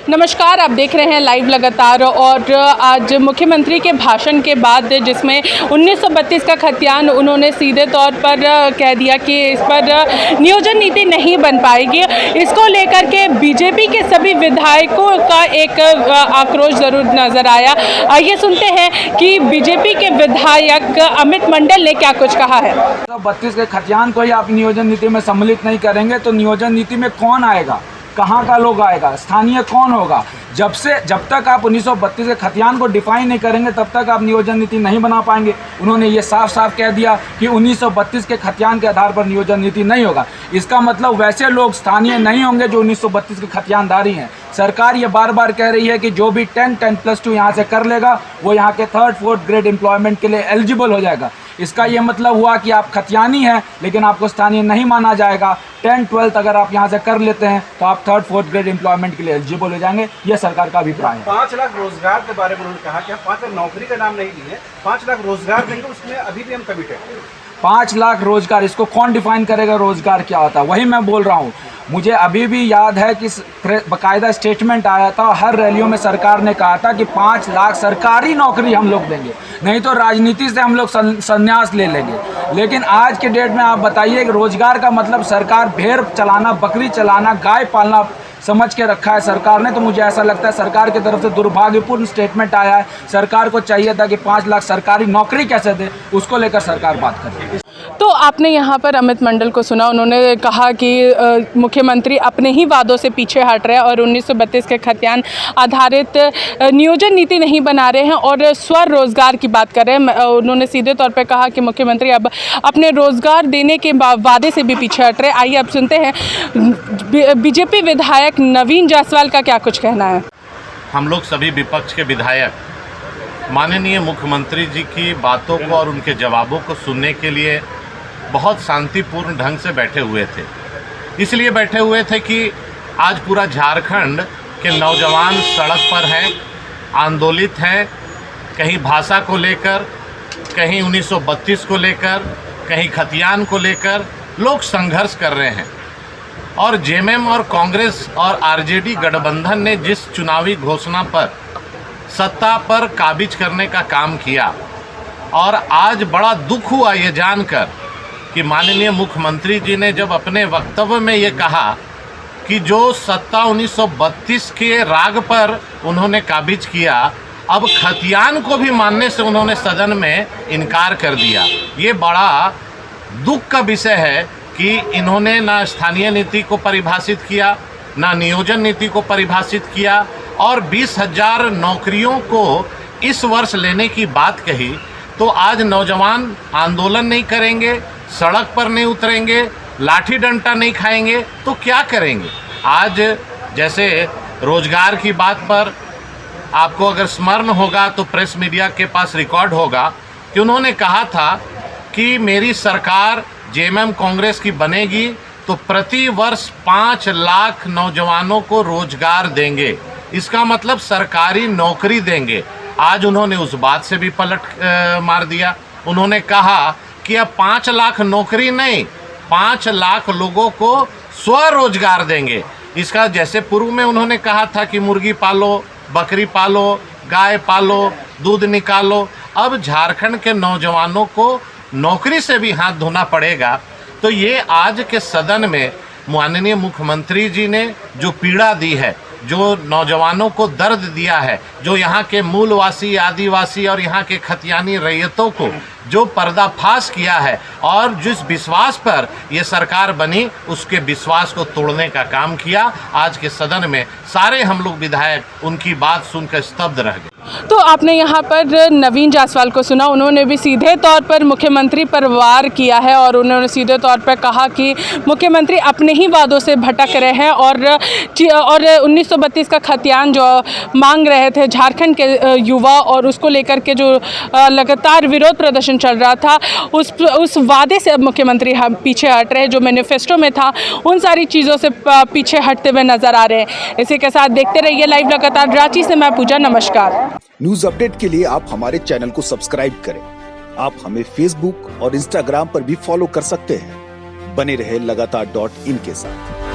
नमस्कार, आप देख रहे हैं लाइव लगातार। और आज मुख्यमंत्री के भाषण के बाद जिसमें 1932 का खतियान उन्होंने सीधे तौर पर कह दिया कि इस पर नियोजन नीति नहीं बन पाएगी, इसको लेकर के बीजेपी के सभी विधायकों का एक आक्रोश ज़रूर नज़र आया। आइए सुनते हैं कि बीजेपी के विधायक अमित मंडल ने क्या कुछ कहा है। 1932 के खतियान को ही आप नियोजन नीति में सम्मिलित नहीं करेंगे तो नियोजन नीति में कौन आएगा, कहाँ का लोग आएगा, स्थानीय कौन होगा? जब तक आप 1932 के खतियान को डिफाइन नहीं करेंगे तब तक आप नियोजन नीति नहीं बना पाएंगे। उन्होंने ये साफ साफ कह दिया कि 1932 के खतियान के आधार पर नियोजन नीति नहीं होगा। इसका मतलब वैसे लोग स्थानीय नहीं होंगे जो 1932 के खतियानधारी हैं। सरकार ये बार बार कह रही है कि जो भी 10+2 यहाँ से कर लेगा वो यहाँ के 3rd-4th ग्रेड एम्प्लॉयमेंट के लिए एलिजिबल हो जाएगा। इसका ये मतलब हुआ कि आप खतियानी हैं लेकिन आपको स्थानीय नहीं माना जाएगा। 10th-12th अगर आप यहाँ से कर लेते हैं तो आप 3rd-4th ग्रेड एम्प्लॉयमेंट के लिए एलिजिबल हो जाएंगे। ये सरकार का अभिप्राय है। 5 लाख रोजगार के बारे में उन्होंने कहा कि हम 5 लाख नौकरी का नाम नहीं लिए, 5 लाख रोजगार देंगे, उसमें अभी भी हम कमिटेड हैं। 5 लाख रोजगार, इसको कौन डिफाइन करेगा रोजगार क्या होता है? वही मैं बोल रहा हूँ। मुझे अभी भी याद है कि बाकायदा स्टेटमेंट आया था, हर रैलियों में सरकार ने कहा था कि 5 लाख सरकारी नौकरी हम लोग देंगे, नहीं तो राजनीति से हम लोग संन्यास ले लेंगे। लेकिन आज के डेट में आप बताइए कि रोजगार का मतलब सरकार भेड़ चलाना, बकरी चलाना, गाय पालना समझ के रखा है सरकार ने। तो मुझे ऐसा लगता है सरकार की तरफ से दुर्भाग्यपूर्ण स्टेटमेंट आया है। सरकार को चाहिए था कि 5 लाख सरकारी नौकरी कैसे दे, उसको लेकर सरकार बात करे। तो आपने यहाँ पर अमित मंडल को सुना, उन्होंने कहा कि मुख्यमंत्री अपने ही वादों से पीछे हट रहे हैं और 1932 के खतियान आधारित नियोजन नीति नहीं बना रहे हैं और स्वरोजगार की बात कर रहे हैं। उन्होंने सीधे तौर पे कहा कि मुख्यमंत्री अब अपने रोजगार देने के वादे से भी पीछे हट रहे हैं। आइए अब सुनते हैं बीजेपी विधायक नवीन जायसवाल का क्या कुछ कहना है। हम लोग सभी विपक्ष के विधायक माननीय मुख्यमंत्री जी की बातों को और उनके जवाबों को सुनने के लिए बहुत शांतिपूर्ण ढंग से बैठे हुए थे। इसलिए बैठे हुए थे कि आज पूरा झारखंड के नौजवान सड़क पर हैं, आंदोलित हैं, कहीं भाषा को लेकर, कहीं 1932 को लेकर, कहीं खतियान को लेकर लोग संघर्ष कर रहे हैं। और जेएमएम और कांग्रेस और आरजेडी गठबंधन ने जिस चुनावी घोषणा पर सत्ता पर काबिज करने का काम किया, और आज बड़ा दुख हुआ ये जानकर कि माननीय मुख्यमंत्री जी ने जब अपने वक्तव्य में ये कहा कि जो सत्ता 1932 के राग पर उन्होंने काबिज किया, अब खतियान को भी मानने से उन्होंने सदन में इनकार कर दिया। ये बड़ा दुख का विषय है कि इन्होंने ना स्थानीय नीति को परिभाषित किया, ना नियोजन नीति को परिभाषित किया, और 20,000 नौकरियों को इस वर्ष लेने की बात कही। तो आज नौजवान आंदोलन नहीं करेंगे, सड़क पर नहीं उतरेंगे, लाठी डंडा नहीं खाएंगे तो क्या करेंगे? आज जैसे रोजगार की बात पर आपको अगर स्मरण होगा तो प्रेस मीडिया के पास रिकॉर्ड होगा कि उन्होंने कहा था कि मेरी सरकार जेएमएम कांग्रेस की बनेगी तो प्रति वर्ष 5 लाख नौजवानों को रोजगार देंगे, इसका मतलब सरकारी नौकरी देंगे। आज उन्होंने उस बात से भी पलट मार दिया। उन्होंने कहा कि अब 5 लाख नौकरी नहीं, 5 लाख लोगों को स्वरोजगार देंगे। इसका जैसे पूर्व में उन्होंने कहा था कि मुर्गी पालो, बकरी पालो, गाय पालो, दूध निकालो, अब झारखंड के नौजवानों को नौकरी से भी हाथ धोना पड़ेगा। तो ये आज के सदन में माननीय मुख्यमंत्री जी ने जो पीड़ा दी है, जो नौजवानों को दर्द दिया है, जो यहाँ के मूलवासी, आदिवासी और यहाँ के खतियानी रैयतों को जो पर्दाफाश किया है और जिस विश्वास पर ये सरकार बनी, उसके विश्वास को तोड़ने का काम किया। आज के सदन में सारे हम लोग विधायक उनकी बात सुनकर स्तब्ध रह गए। तो आपने यहाँ पर नवीन जायसवाल को सुना, उन्होंने भी सीधे तौर पर मुख्यमंत्री पर वार किया है और उन्होंने सीधे तौर पर कहा कि मुख्यमंत्री अपने ही वादों से भटक रहे हैं और 1932 का खतियान जो मांग रहे थे झारखंड के युवा और उसको लेकर के जो लगातार विरोध प्रदर्शन चल रहा था, उस वादे से अब मुख्यमंत्री पीछे हट रहे हैं। जो मैनिफेस्टो में था उन सारी चीज़ों से पीछे हटते हुए नजर आ रहे हैं। इसी के साथ देखते रहिए लाइव लगातार। रांची से मैं पूजा, नमस्कार। न्यूज अपडेट के लिए आप हमारे चैनल को सब्सक्राइब करें। आप हमें फेसबुक और इंस्टाग्राम पर भी फॉलो कर सकते हैं। बने रहे लगातार.in के साथ।